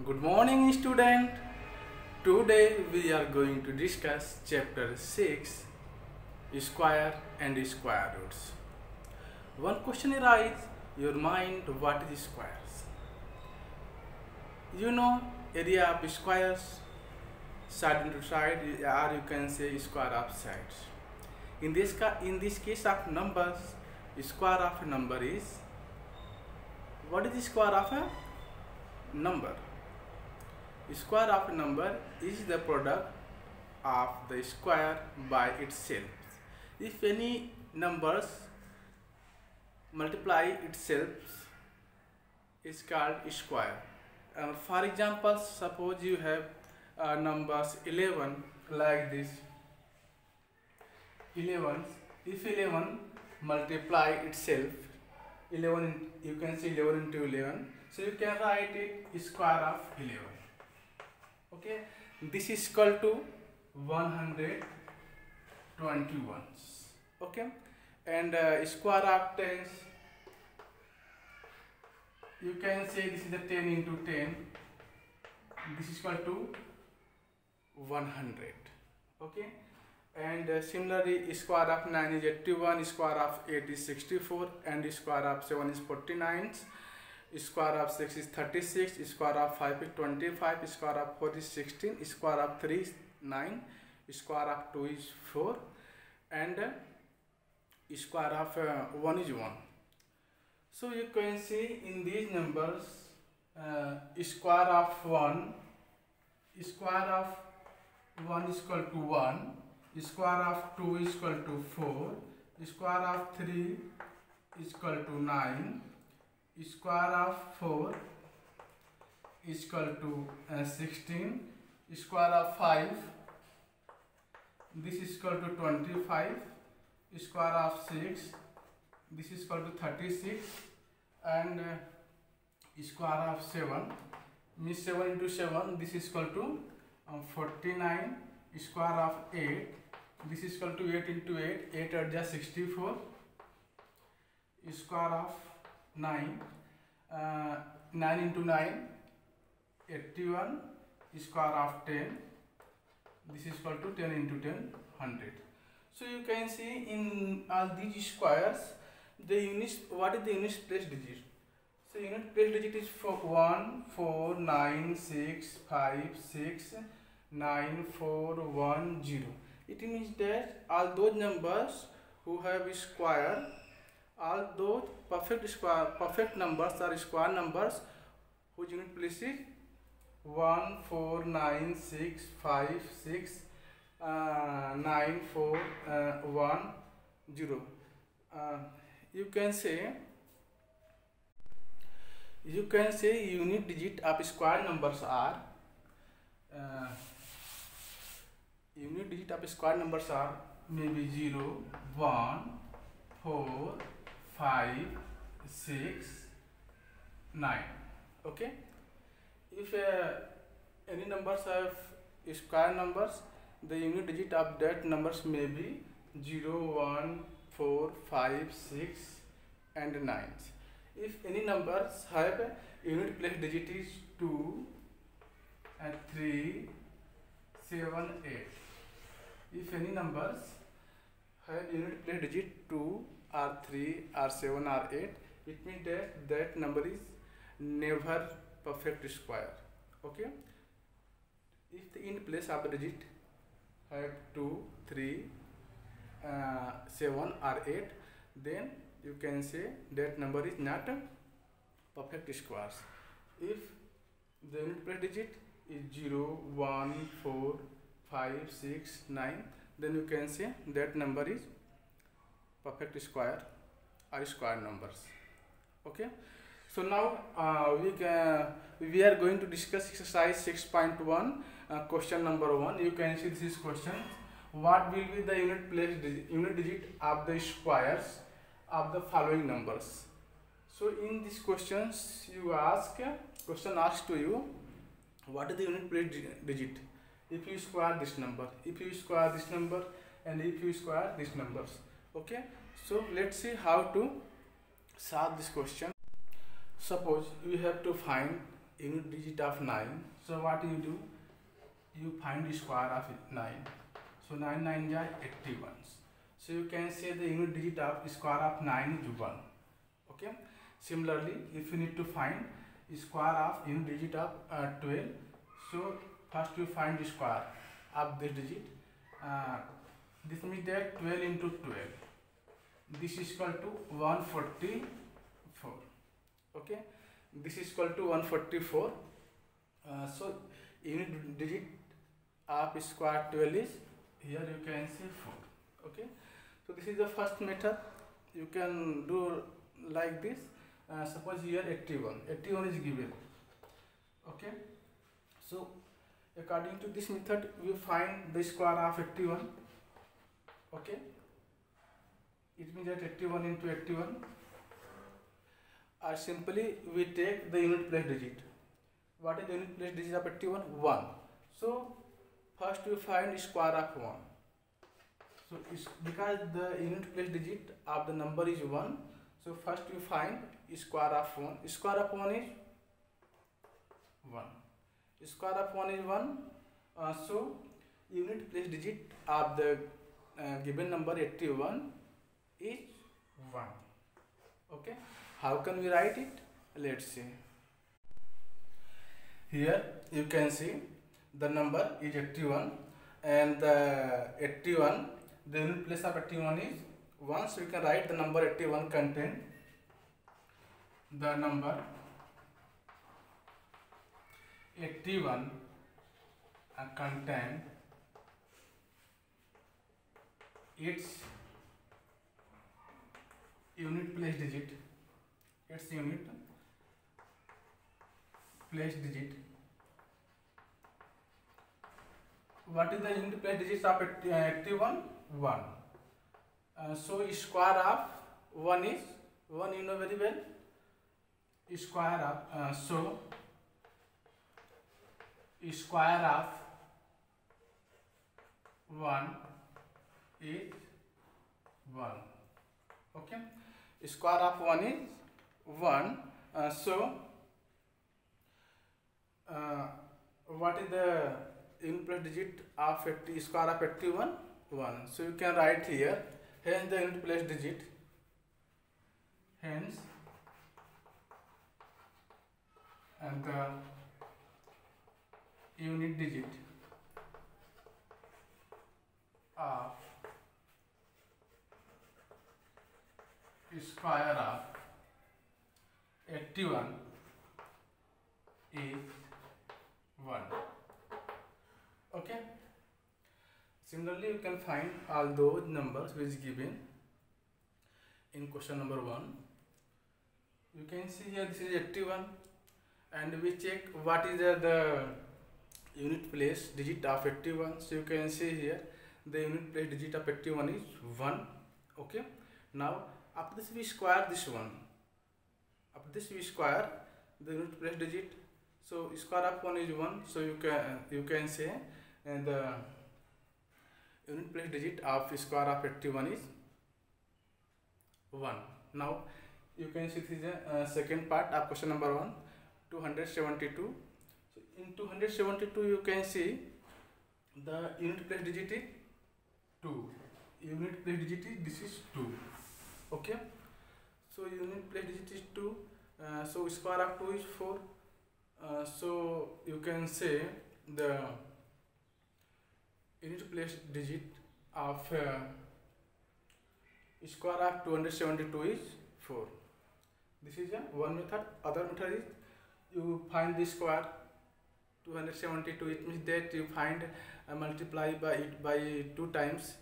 Good morning, student. Today we are going to discuss chapter 6, square and square roots. One question arises your mind, what is squares? You know area of squares, side into side, or you can say square of sides. In this case of numbers, square of a number is, what is the square of a number? Square of a number is the product of the square by itself. If any numbers multiply itself, is called square. For example, suppose you have numbers 11 like this. 11. If 11 multiply itself, 11 you can see 11 into 11. So you can write it square of 11. Okay, this is equal to 121. Okay, and square of 10, you can say this is the 10 into 10. This is equal to 100. Okay, and similarly square of 9 is 81, square of 8 is 64, and square of 7 is 49. Square of 6 is 36, square of 5 is 25, square of 4 is 16, square of 3 is 9, square of 2 is 4, and square of 1 is 1. So you can see in these numbers, square of 1 is equal to 1, square of 2 is equal to 4, square of 3 is equal to 9, square of 4 is equal to 16, square of 5, this is equal to 25, square of 6, this is equal to 36, and square of 7, means 7 into 7, this is equal to 49, square of 8, this is equal to 8 into 8, 8 are just 64, square of 9, 9 into 9, 81, square of 10, this is equal to 10 into 10, 100. So you can see in all these squares, the units, what is the units place digit? So unit place digit is 1, 4, 9, 6, 5, 6, 9, 4, 1, 0. It means that all those numbers who have a square, all those perfect numbers are square numbers whose unit place is 1, 4, 9, 6, 5, 6, 9, 4, 1, 0. You can say unit digit of square numbers are maybe 0, 1, 4, 5, 6, 9. Okay, if any numbers have square numbers, the unit digit of that numbers may be 0, 1, 4, 5, 6, and 9. If any numbers have unit place digit is 2 and 3, 7, 8. If any numbers have unit place digit 2 or 3 or 7 or 8, it means that that number is never perfect square. Okay, if the in place of the digit have 2, 3, 7 or 8, then you can say that number is not perfect squares. If the unit place digit is 0, 1, 4, 5, 6, 9, then you can say that number is perfect square or square numbers. Okay, so now we are going to discuss exercise 6.1, question number 1. You can see this is question. What will be the unit digit of the squares of the following numbers? So in these questions, question asks to you, what is the unit place digit if you square this number, if you square this number, and if you square these numbers? Okay, so let's see how to solve this question. Suppose we have to find unit digit of 9. So what you do? You find the square of 9. So 9 9 are 81. So you can say the unit digit of square of 9 is 1. Okay. Similarly, if you need to find square of unit digit of 12, so first you find the square of this digit. This means that 12 into 12. This is equal to 144. Okay. This is equal to 144. So unit digit of square 12 is, here you can say 4. Okay. So this is the first method. You can do like this. Suppose here 81. 81 is given. Okay. So according to this method, we find the square of 81. Okay. It means that 81 into 81. Or simply we take the unit place digit. What is the unit place digit of 81? 1. So first we find square of 1. So because the unit place digit of the number is 1, so first we find square of 1. Square of 1 is 1. Square of 1 is 1. So unit place digit of the given number 81 is 1. Okay. How can we write it? Let's see. Here you can see the number is 81, and the 81, the unit place of 81 is 1. So we can write the number 81 contain the number 81 contain its unit place digit. Its unit place digit. What is the unit place digit of 81? 1. So square of 1 is 1, you know very well. Square of so square of 1 is 1. Okay. Square of 1 is 1. What is the unit place digit of square of 81? 1. So you can write here, hence the unit place digit, hence and the unit digit of square of 81 is 1. Okay. Similarly, you can find all those numbers which is given in question number 1. You can see here this is 81, and we check what is the unit place digit of 81. So you can see here the unit place digit of 81 is 1. Okay. Now after this we square this one. After this we square the unit place digit. So square of 1 is 1. So you can say the unit place digit of square of 81 is 1. Now you can see this is the second part of question number 1, 272. So in 272 you can see the unit place digit is 2. Unit place digit is, this is 2. Okay. So unit place digit is 2. So square of 2 is 4. So you can say the unit place digit of square of 272 is 4. This is one method. Other method is you find the square 272. It means that you find multiply by it by 2 times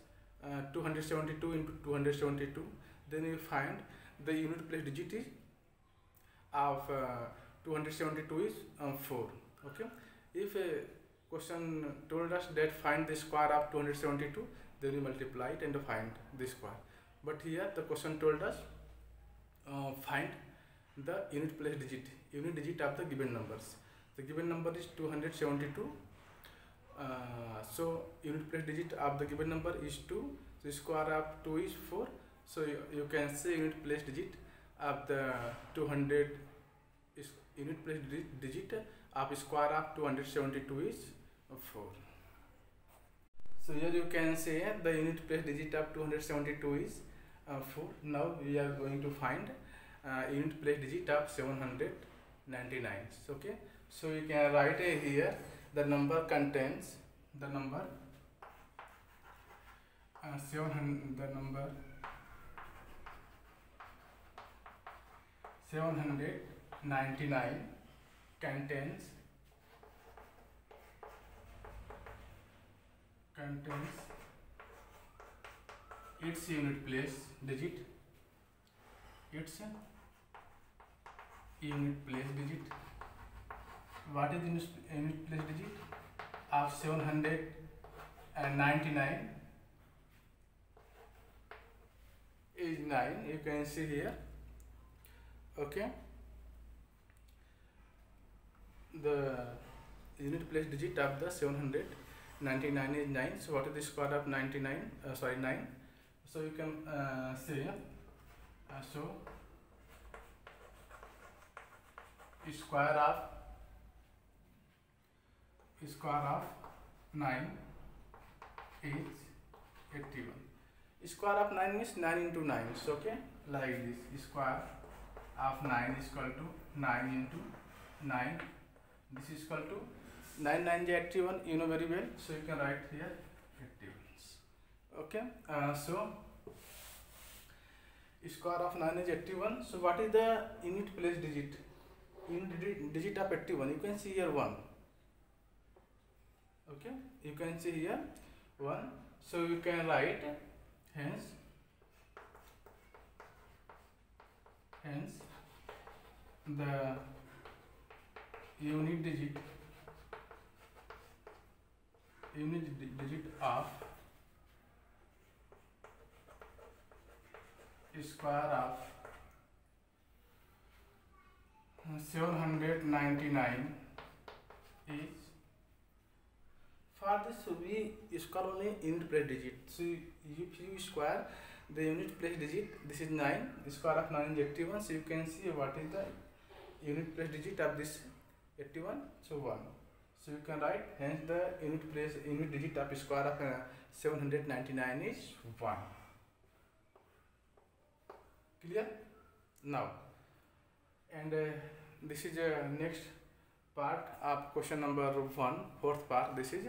272 into 272. Then you find the unit place digit is of 272 is 4. Okay. If a question told us that find the square of 272, then you multiply it and find the square. But here the question told us find the unit place digit, unit digit of the given numbers. The given number is 272. So unit place digit of the given number is 2. The square of 2 is 4. So you can say unit place digit of the unit place digit of square of 272 is 4. So here you can say the unit place digit of 272 is 4. Now we are going to find unit place digit of 799. Okay, so you can write here the number contains the number 799 contains its unit place digit, What is unit place digit of 799 is 9. You can see here. Okay, the unit place digit of the 799 is 9. So what is the square of 99? 9. So you can say square of 9 is 81. Square of 9 means 9 into 9. So okay, like this, square of 9 is equal to 9 into 9. This is equal to 9 9 is 81. You know very well. So you can write here 81. Okay. So square of 9 is 81. So what is the unit place digit? Unit digit of 81. You can see here 1. Okay. You can see here 1. So you can write hence the unit digit of square of 799 is, for this we square only unit place digit. So if you square the unit place digit, this is 9, the square of 9 is 81. So you can see what is the unit place digit of this 81. So 1. So you can write hence the unit digit of square of 799 is 1. Clear? Now, and this is next part of question number 1, fourth part. This is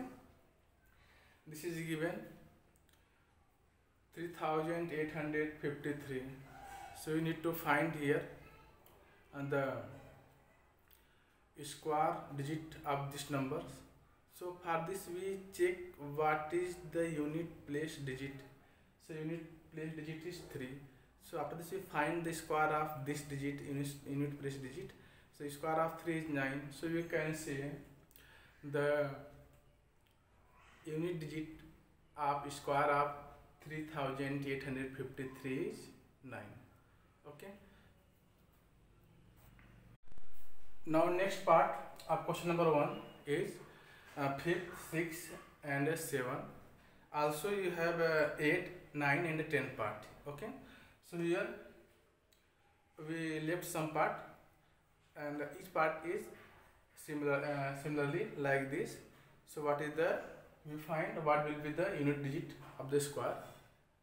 given 3853. So you need to find here the square digit of this numbers. So for this we check what is the unit place digit. So unit place digit is 3. So after this we find the square of this digit, unit place digit. So square of 3 is 9. So you can say the unit digit of square of 3853 is 9. Okay. Now next part of question number 1 is 5th, 6th and 7. Also you have 8, 9 and 10 part. Okay. So here we left some part and each part is similarly like this. So what is the, we find what will be the unit digit of the square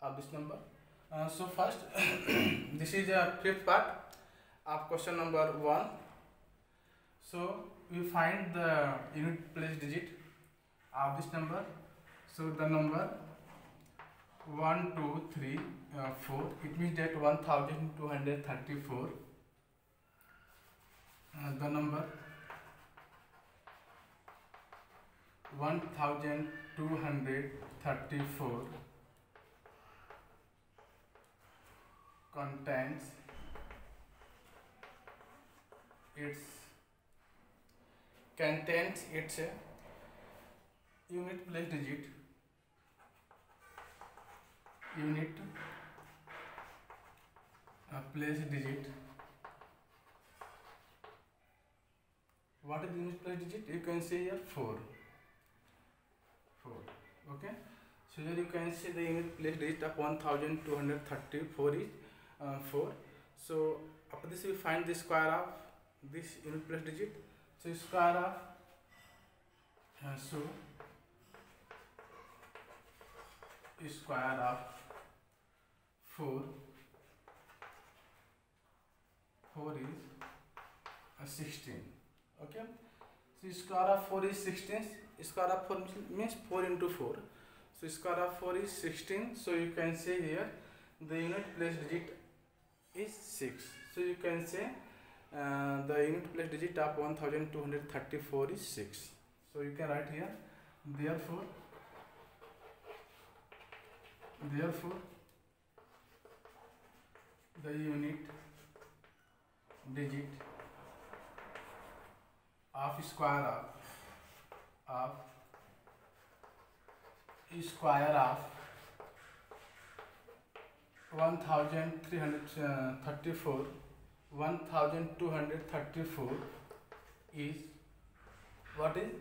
of this number. So first this is a 5th part of question number 1. So we find the unit place digit of this number. So the number 1, 2, 3, 4. It means that 1234. The number 1234 contains its unit place digit, What is the unit place digit? You can see here 4. Okay. So here you can see the unit place digit of 1234 is 4. So after this we find the square of this unit place digit. So square of square of 4 is 16. Okay, so square of 4 is 16. Square of 4 means 4 into 4. So square of 4 is 16. So you can say here the unit place digit is 6. So you can say the unit place digit of 1234 is 6. So you can write here, therefore the unit digit of square of 1234 is what is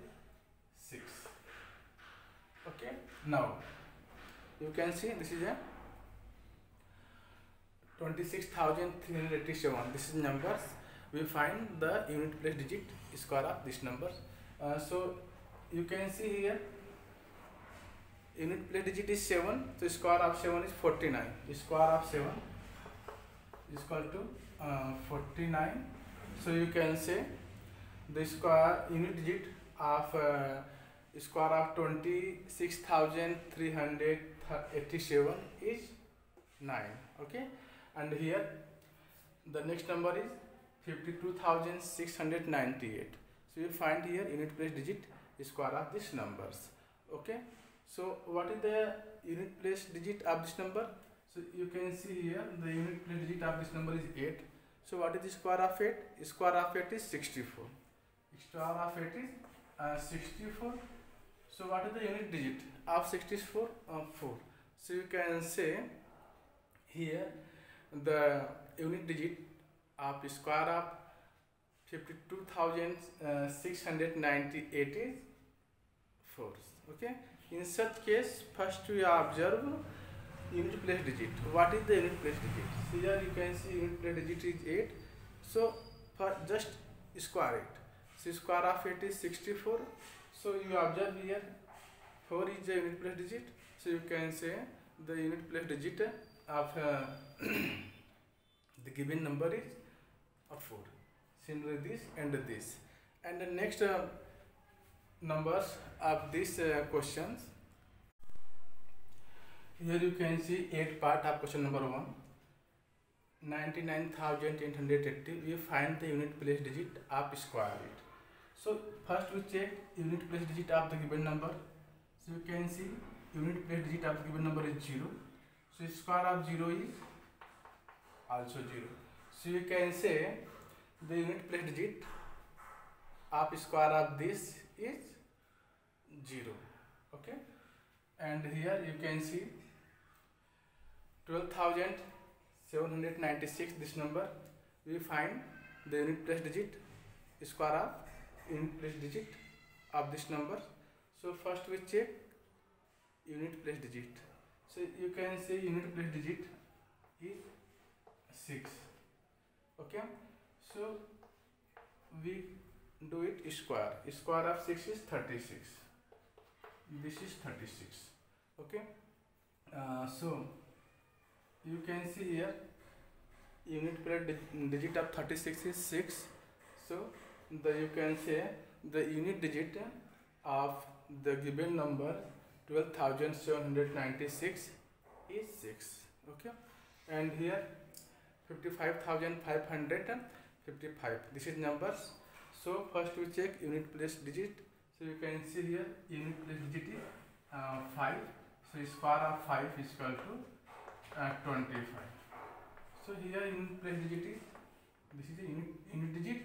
6. Okay, now you can see this is a 26,387. This is numbers. We find the unit place digit square of this number. So you can see here unit place digit is 7. So square of 7 is 49. Square of 7 is equal to 49. So you can say the square unit digit of square of 26,387 is 9. Okay, and here the next number is 52,698. So you find here unit place digit square of these numbers. Okay, so what is the unit place digit of this number? So you can see here the unit place digit of this number is 8. So what is the square of 8? Square of 8 is 64. Square of 8 is 64. So what is the unit digit of 64? 4. So you can say here the unit digit of square of 52,698 is 4. Okay, in such case first we observe unit place digit. What is the unit place digit? So here you can see unit place digit is 8. So for just square it. So square of 8 is 64. So you observe here 4 is the unit place digit. So you can say the unit place digit of the given number is 4. Similarly this and this. And the next numbers of these questions. Here you can see 8 part of question number 1. 99,880. We find the unit place digit of square it. So first we check unit place digit of the given number. So you can see unit place digit of the given number is 0. So square of 0 is also 0. So you can say the unit place digit of square of this is 0. Okay, and here you can see 12,796, this number. We find the unit place digit square of unit place digit of this number. So first we check unit place digit. So you can say unit place digit is 6. Okay, so we do it square. Square of 6 is 36. This is 36. Okay, so you can see here unit place digit of 36 is 6. So you can say the unit digit of the given number 12,796 is 6. Okay, and here 55,555. This is numbers. So first we check unit place digit. So you can see here unit place digit is 5. So square of 5 is equal to 25. So here unit place digit is, this is the unit digit.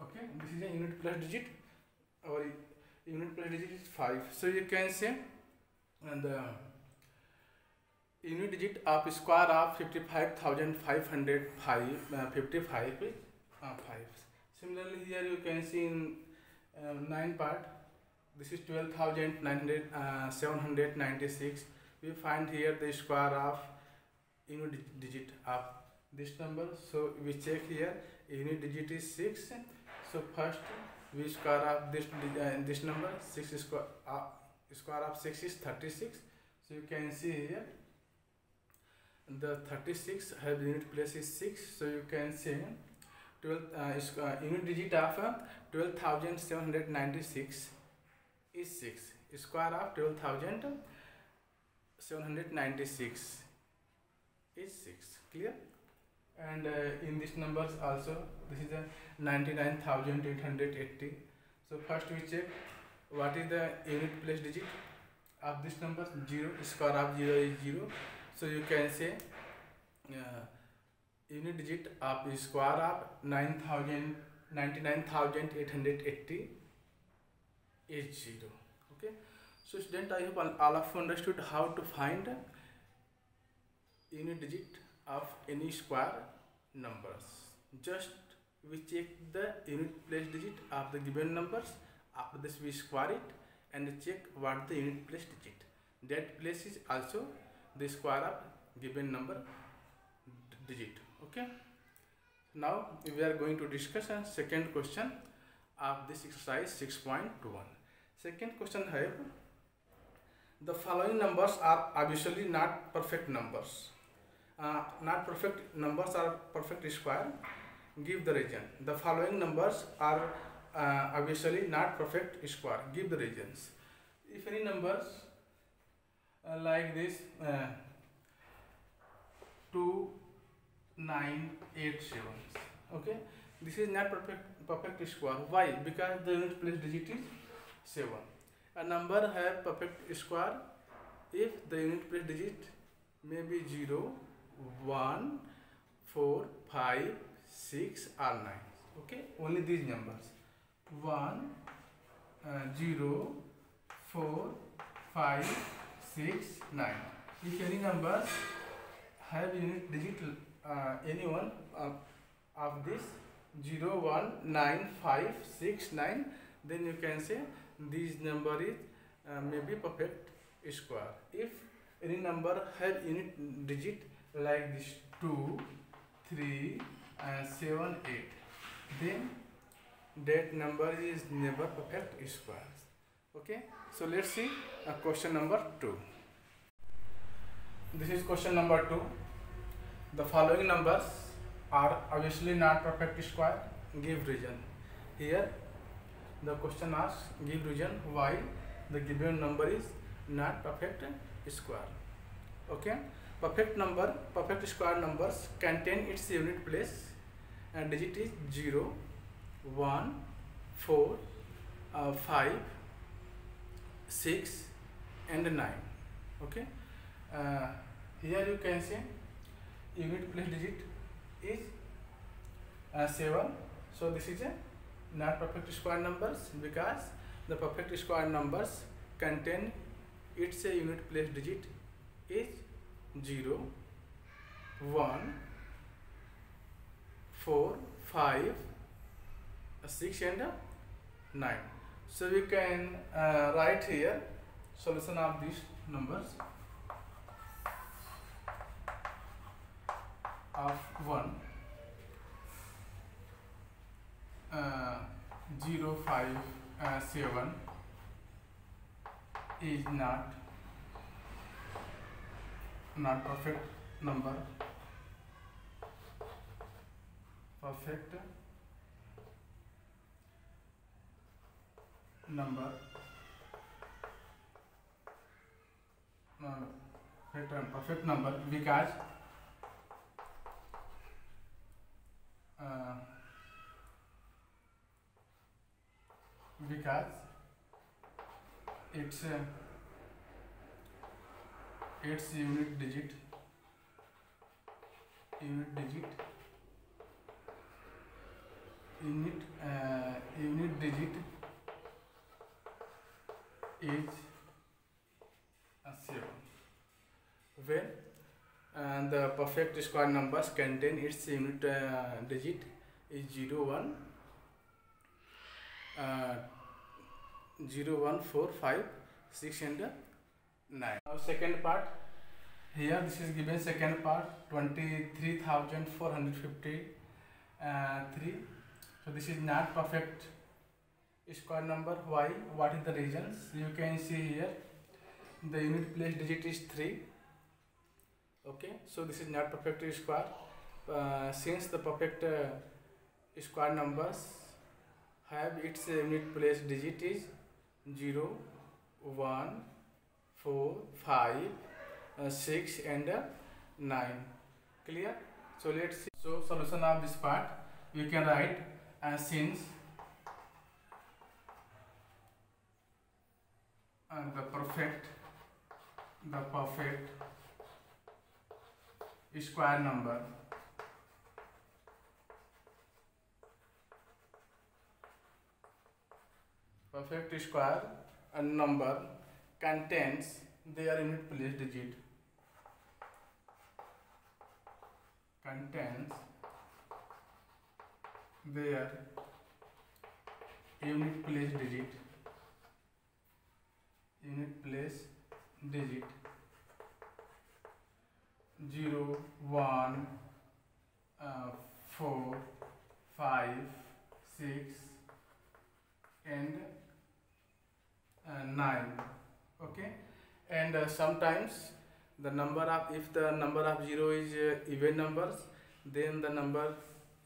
Okay, this is a unit place digit. Our unit place digit is 5. So you can say the unit digit of square of 55,555 is 5. Similarly here you can see in 9 part. This is 12,796. We find here the square of unit digit of this number. So we check here, unit digit is 6. So first we square up this number. 6 square of 6 is 36. So you can see here the 36 have unit place is 6. So you can say 12 unit digit of 12,796 is 6. Square of 12,796 is 6. Clear? And in these numbers also, this is a 99,880. So first we check what is the unit place digit of this number. 0. Square of 0 is 0. So you can say unit digit of the square of 99,880 is 0. Okay. So student, I hope all of you understood how to find unit digit of any square numbers. Just we check the unit place digit of the given numbers. After this we square it and check what the unit place digit. That place is also the square of given number digit. Okay. Now we are going to discuss a second question of this exercise 6.1. Second question है, the following numbers are obviously not perfect numbers. Not perfect numbers are perfect square. Give the reason. The following numbers are obviously not perfect square. Give the reasons. If any numbers like this 2, 9, 8, 7. Okay, this is not perfect square. Why? Because the unit place digit is 7. A number have perfect square if the unit place digit may be 0, 1, 4, 5, 6 or 9. Okay, only these numbers 1, 0, 4, 5, 6, 9. If any numbers have unit digit any one of this 0, 1, 9, 5, 6, 9, then you can say this number is maybe perfect square. If any number have unit digit like this 2, 3, 7, 8, then that number is never perfect square. Okay, so let's see question number 2. This is question number 2. The following numbers are obviously not perfect square. Give reason. Here the question asks, give reason why the given number is not perfect square. Okay, perfect square numbers contain its unit place and digit is 0, 1, 4, 5, 6 and 9. Okay, here you can say unit place digit is 7. So this is a not perfect square numbers because the perfect square numbers contain its unit place digit is 0, 1, 4, 5, 6 and 9. So we can write here solution of these numbers of 1, 0, 5, 7 is not perfect number. Perfect number. Perfect number because its unit digit is 7. When the perfect square numbers contain its unit digit is 0, 1, 0, 1, 4, 5, 6 and 9. Now second part, Here this is given second part 23,453. So this is not perfect square number. Why? What is the reasons? You can see here the unit place digit is 3. Okay, so this is not perfect square. Since the perfect square numbers have its unit place digit is 0, 1, 4, 5, 6 and 9. Clear? So let's see. So solution of this part you can write since the perfect square number number contains their unit place digit unit place digit 0, 1, 4, 5, 6 and 9. Okay, and sometimes the number of, if the number of 0 is even numbers, then the number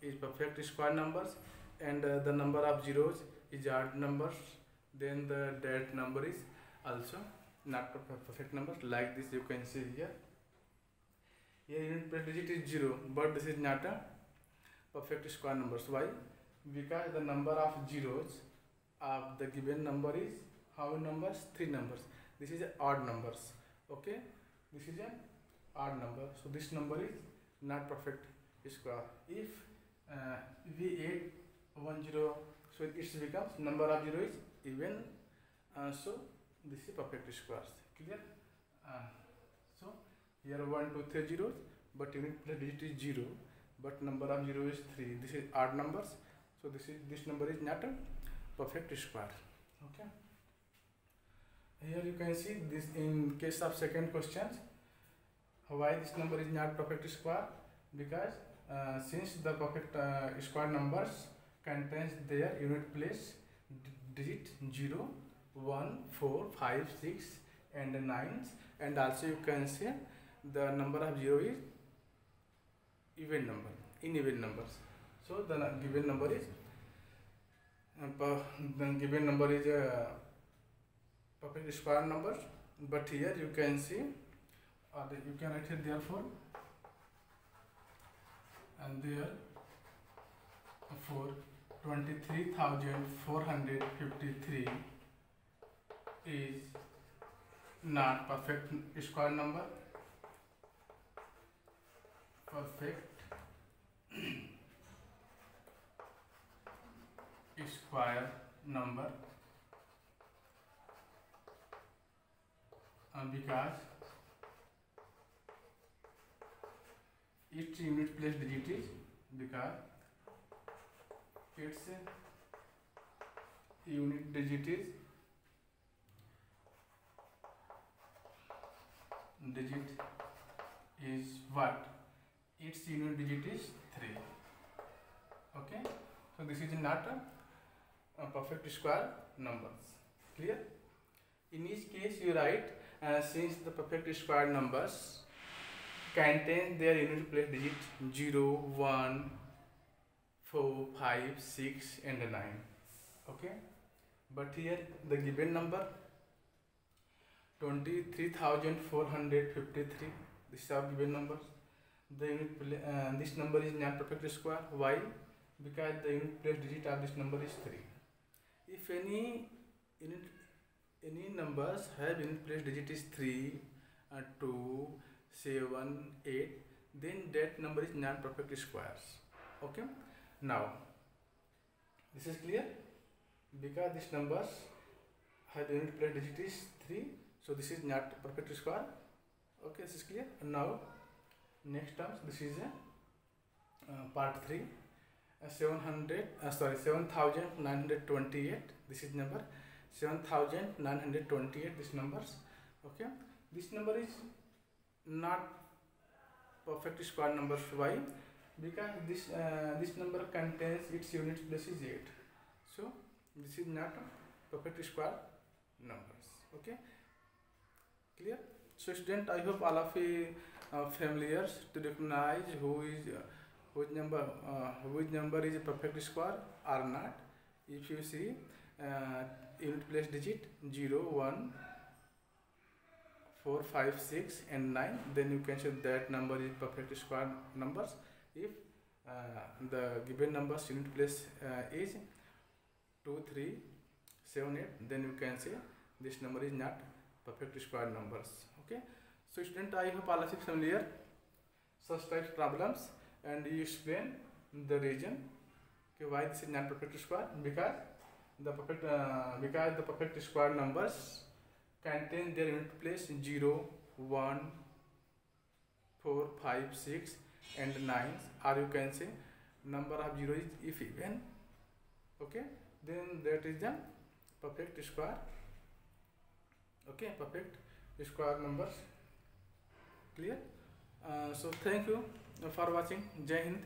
is perfect square numbers, and the number of zeros is odd numbers, then that number is also not perfect numbers. Like this you can see here. Here unit place digit is 0, but this is not a perfect square numbers. Why? Because the number of zeros of the given number is how many numbers? 3 numbers. This is odd numbers. Okay, this is an odd number, so this number is not perfect square. If we add 1 0, so it becomes number of 0 is even, so this is perfect squares. Clear? So here 1 2 3 zeros, but unit place digit is 0, but number of 0 is 3. This is odd numbers, so this number is not a perfect square. Okay, here you can see this in case of second question. Why this number is not perfect square? Because since the perfect square numbers contains their unit place digit 0, 1, 4, 5, 6 and 9, and also you can see the number of 0 is even number, in even numbers. So the given number is perfect square numbers. But here you can see, you can write it therefore, and there for 23,453 is not perfect square number. Perfect square number because its unit place digit is, because its unit digit is what? Its unit digit is 3. Okay, so this is not a perfect square numbers. Clear? In each case you write since the perfect square numbers contain their unit place digit 0, 1, 4, 5, 6 and 9. Okay, but here the given number 23,453, this is our given numbers. The unit this number is not perfect square. Why? Because the unit place digit of this number is 3. If any numbers have unit place digit is 3, 2, 7, 8, then that number is not perfect squares. Okay, now this is clear, because this numbers have unit place digit is 3, so this is not perfect square. Okay, this is clear. And now next terms, this is part 3, 7,928. This is number 7,928. This numbers. Okay, this number is not perfect square numbers. Why? Because this number contains its units place is 8, so this is not perfect square numbers. Okay, clear? So student, I hope all of you familiar to recognize which number is a perfect square or not. If you see unit place digit 0, 1, 4, 5, 6 and 9, then you can say that number is perfect square numbers. If the given numbers unit place is 2, 3, 7, 8, then you can say this number is not perfect square numbers. Okay, so student, I hope all of you familiar such types problems, and you explain the reason why this is not perfect square. Because the perfect square numbers contain their unit place 0, 1, 4, 5, 6 and 9, or you can say number of 0 is if even. Okay, then that is the perfect square. Okay, perfect square numbers. Clear? So thank you for watching. Jai Hind.